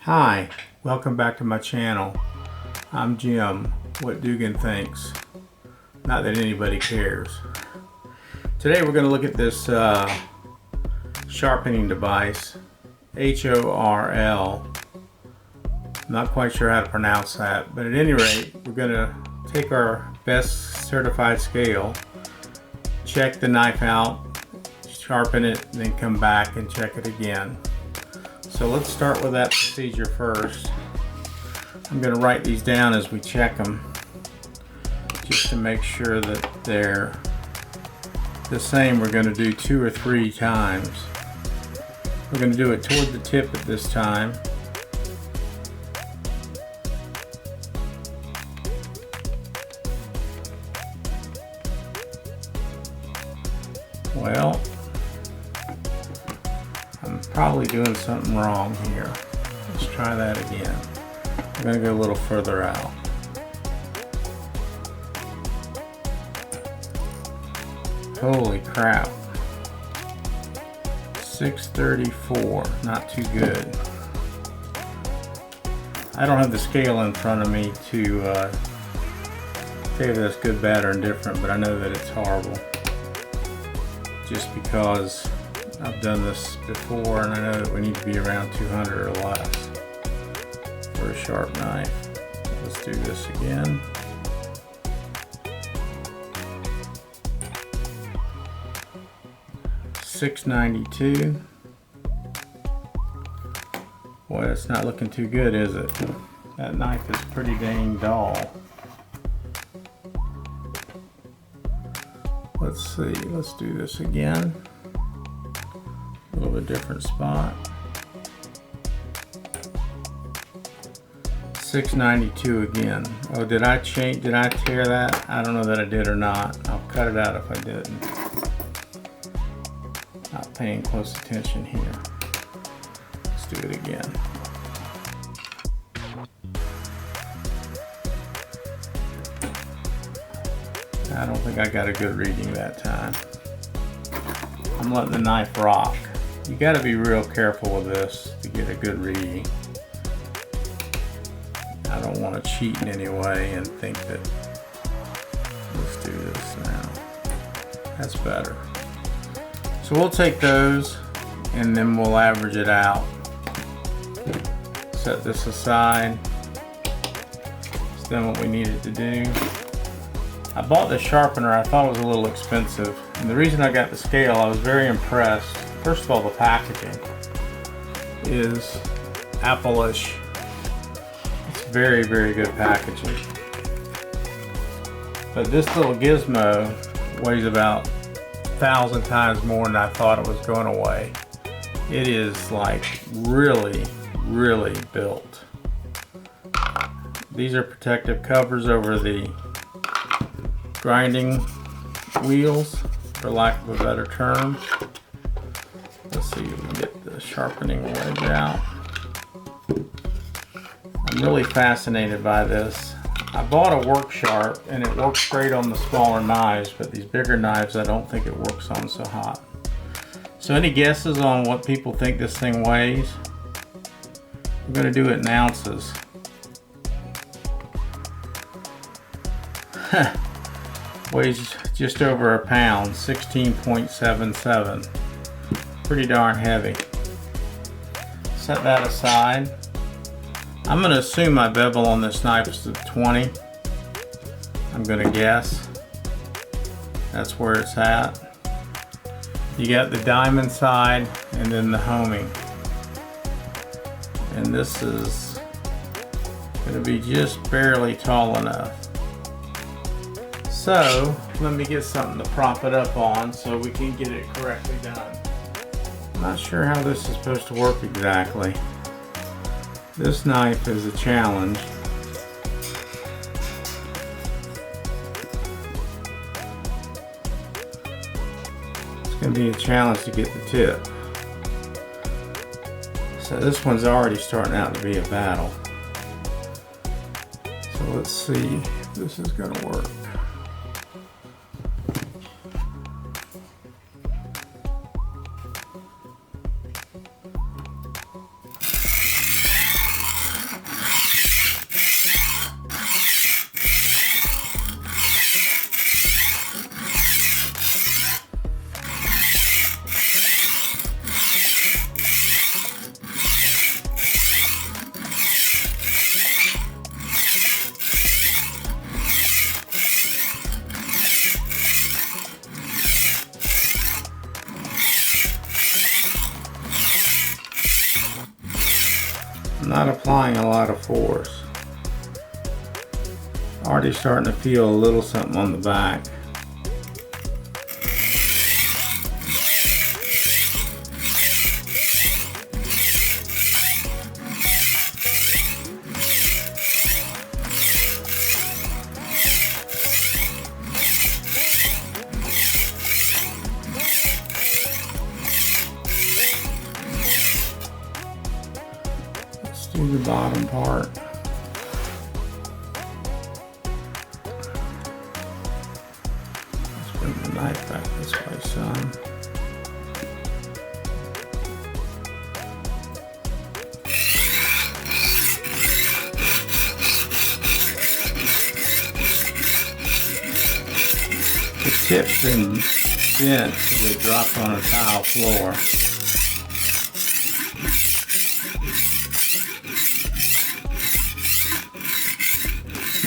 Hi, welcome back to my channel. I'm Jim, what Dugan thinks. Not that anybody cares. Today we're going to look at this sharpening device, HORL. Not quite sure how to pronounce that, but at any rate, we're going to take our best certified scale, check the knife out, sharpen it, and then come back and check it again. So let's start with that procedure first. I'm going to write these down as we check them, just to make sure that they're the same. We're going to do 2 or 3 times. We're going to do it toward the tip at this time. Well, I'm probably doing something wrong here. Let's try that again. I'm going to go a little further out. Holy crap. 634, not too good. I don't have the scale in front of me to tell you that's good, bad, or indifferent, but I know that it's horrible. Just because I've done this before and I know that we need to be around 200 or less for a sharp knife. Let's do this again. $6.92. Boy, it's not looking too good, is it? That knife is pretty dang dull. Let's see, let's do this again. A little bit different spot. $6.92 again. Oh, did I tear that? I don't know that I did or not. I'll cut it out if I didn't. Not paying close attention here. Let's do it again. I don't think I got a good reading that time. I'm letting the knife rock. You got to be real careful with this to get a good reading. I don't want to cheat in any way and think that, let's do this now. That's better. So we'll take those and then we'll average it out. Set this aside. It's done what we needed to do. I bought this sharpener. I thought it was a little expensive, and the reason I got the scale, I was very impressed. First of all, the packaging is Apple-ish. It's very, very good packaging. But this little gizmo weighs about 1,000 times more than I thought it was going to weigh. It is like really, really built. These are protective covers over the grinding wheels, for lack of a better term. Let's see if we can get the sharpening wedge out. I'm really fascinated by this. I bought a work sharp and it works great on the smaller knives, but these bigger knives I don't think it works on so hot. So any guesses on what people think this thing weighs? I'm going to do it in ounces. Weighs just over a pound, 16.77. Pretty darn heavy. Set that aside. I'm going to assume my bevel on this knife is at 20. I'm going to guess. That's where it's at. You got the diamond side and then the homing. And this is going to be just barely tall enough. So let me get something to prop it up on so we can get it correctly done. I'm not sure how this is supposed to work exactly. This knife is a challenge. It's going to be a challenge to get the tip. So this one's already starting out to be a battle. So let's see if this is going to work. not applying a lot of force. Already starting to feel a little something on the back. Let's do the bottom part. Bring the knife back this way some. The tip's been bent so it dropped on a tile floor.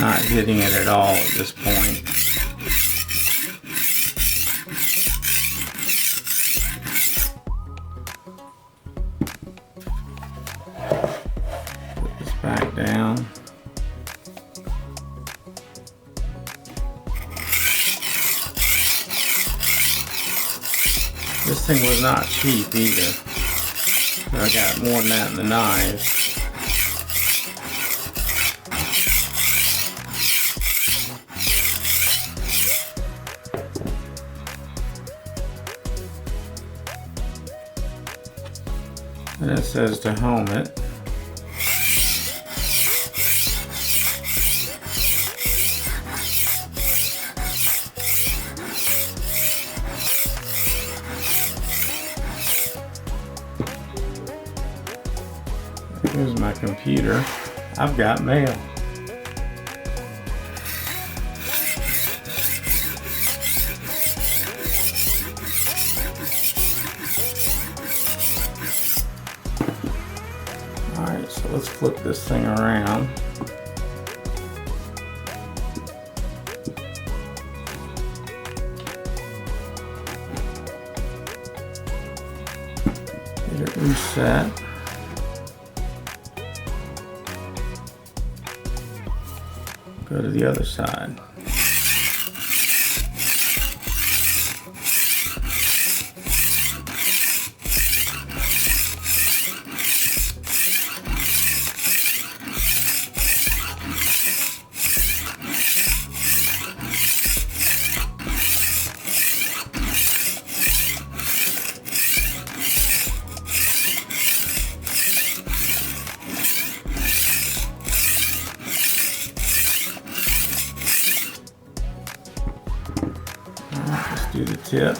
Not hitting it at all at this point. Back down. This thing was not cheap either. I got more than that in the knives. And it says to home it. Here's my computer. I've got mail. Alright, so let's flip this thing around. Get it reset. Go to the other side. Let's do the tip.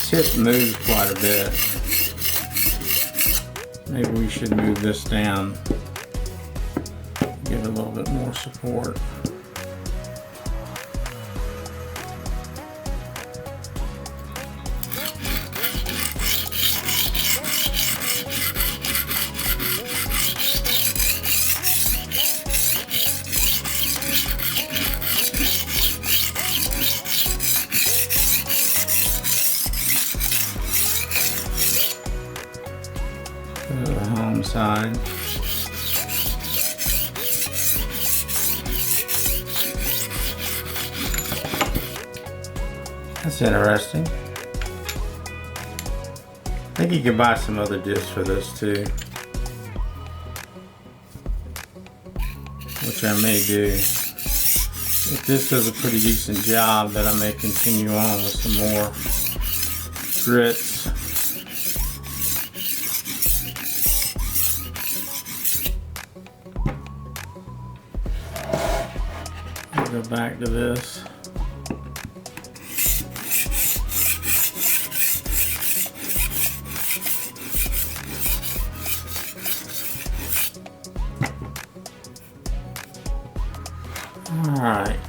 Tip moves quite a bit. Maybe we should move this down. Give it a little bit more support. Go to the home side. That's interesting. I think you could buy some other discs for this too, which I may do. If this does a pretty decent job, then I may continue on with some more grits. Go back to this. Alright.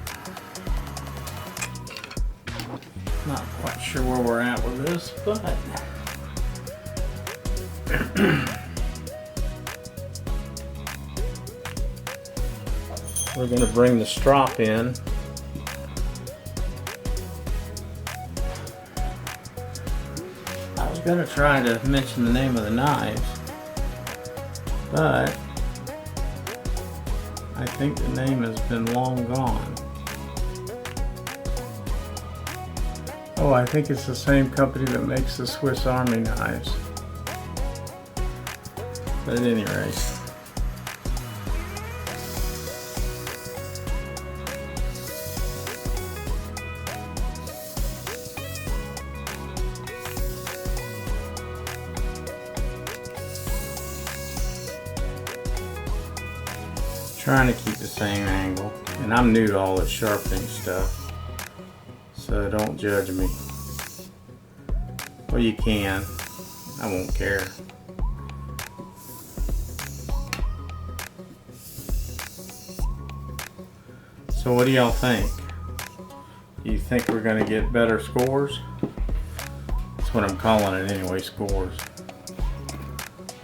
Not quite sure where we're at with this, but we're going to bring the strop in gonna try to mention the name of the knives, but I think the name has been long gone. Oh, I think it's the same company that makes the Swiss Army knives. But at any rate, trying to keep the same angle, and I'm new to all this sharpening stuff, so don't judge me. Well, you can. I won't care. So what do y'all think? Do you think we're going to get better scores? That's what I'm calling it anyway, scores.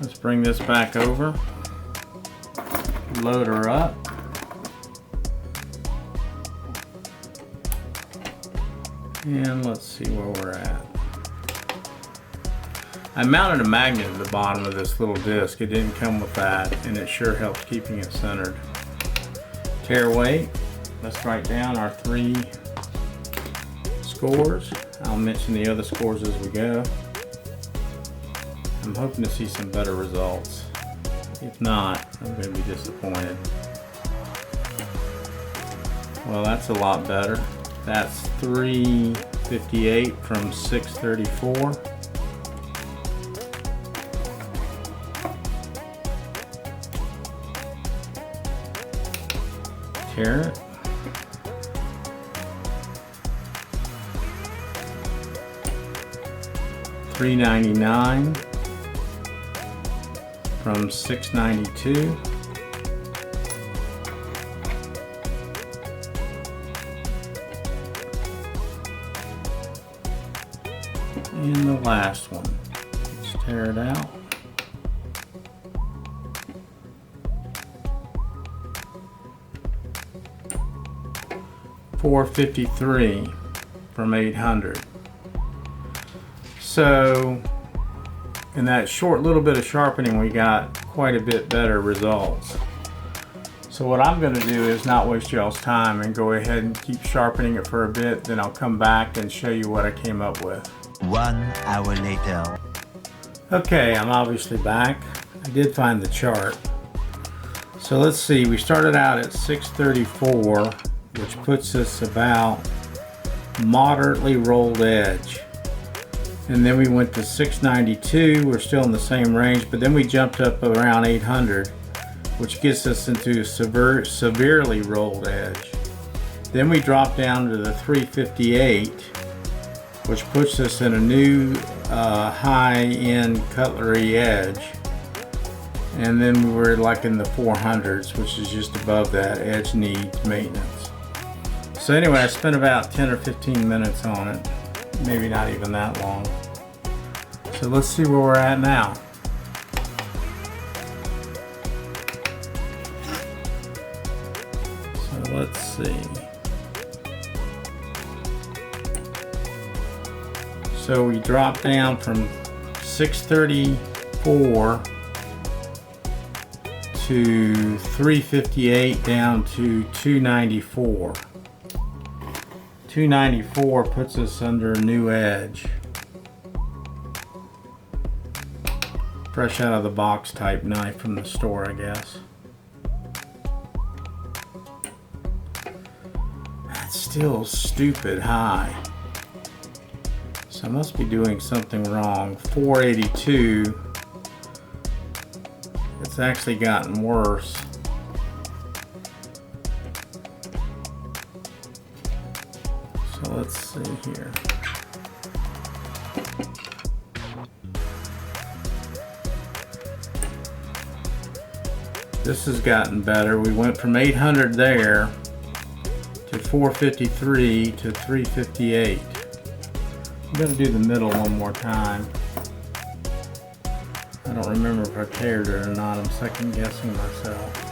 Let's bring this back over. Load her up. And let's see where we're at. I mounted a magnet at the bottom of this little disc. It didn't come with that, and it sure helps keeping it centered. Tear weight. Let's write down our 3 scores. I'll mention the other scores as we go. I'm hoping to see some better results. If not, I'm going to be disappointed. Well, that's a lot better. That's 358 from 634. Tear it. $3.99 from $6.92. And the last one. Let's tear it out. $4.53 from $800. So in that short little bit of sharpening, we got quite a bit better results. So what I'm going to do is not waste y'all's time and go ahead and keep sharpening it for a bit. Then I'll come back and show you what I came up with. 1 hour later. Okay, I'm obviously back. I did find the chart. So let's see, we started out at 634, which puts us about moderately rolled edge. And then we went to 692, we're still in the same range, but then we jumped up around 800, which gets us into severely rolled edge. Then we dropped down to the 358, which puts us in a new high-end cutlery edge. And then we were like in the 400s, which is just above that. Edge needs maintenance. So anyway, I spent about 10 or 15 minutes on it. Maybe not even that long. So let's see where we're at now. So let's see. So we dropped down from 634 to 358 down to 294. 294 puts us under a new edge. Fresh out of the box type knife from the store, I guess. That's still stupid high. So I must be doing something wrong. 482. It's actually gotten worse. So let's see here. This has gotten better. We went from 800 there to 453 to 358. I'm going to do the middle one more time. I don't remember if I teared it or not. I'm second guessing myself.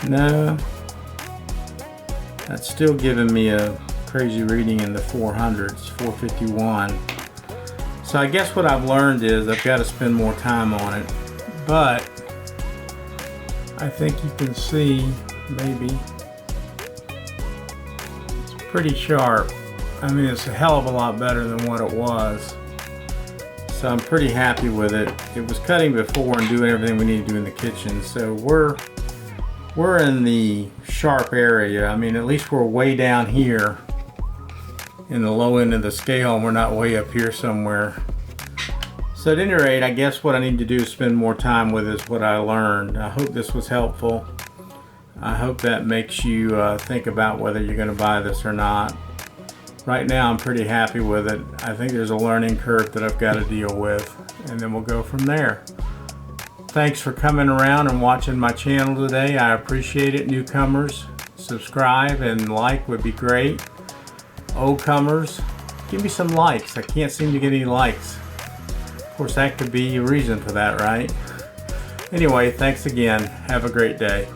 No, That's still giving me a crazy reading in the 400s, 451. So I guess what I've learned is I've got to spend more time on it, but I think you can see maybe it's pretty sharp. I mean, it's a hell of a lot better than what it was. So I'm pretty happy with it. It was cutting before and doing everything we need to do in the kitchen. So we're in the sharp area. I mean, at least we're way down here in the low end of the scale, and we're not way up here somewhere. So at any rate, I guess what I need to do is spend more time with is what I learned. I hope this was helpful. I hope that makes you think about whether you're going to buy this or not. Right now I'm pretty happy with it. I think there's a learning curve that I've got to deal with, and then we'll go from there. Thanks for coming around and watching my channel today. I appreciate it. Newcomers, subscribe and like would be great. Old comers, give me some likes. I can't seem to get any likes. Of course, that could be a reason for that, right? Anyway, thanks again. Have a great day.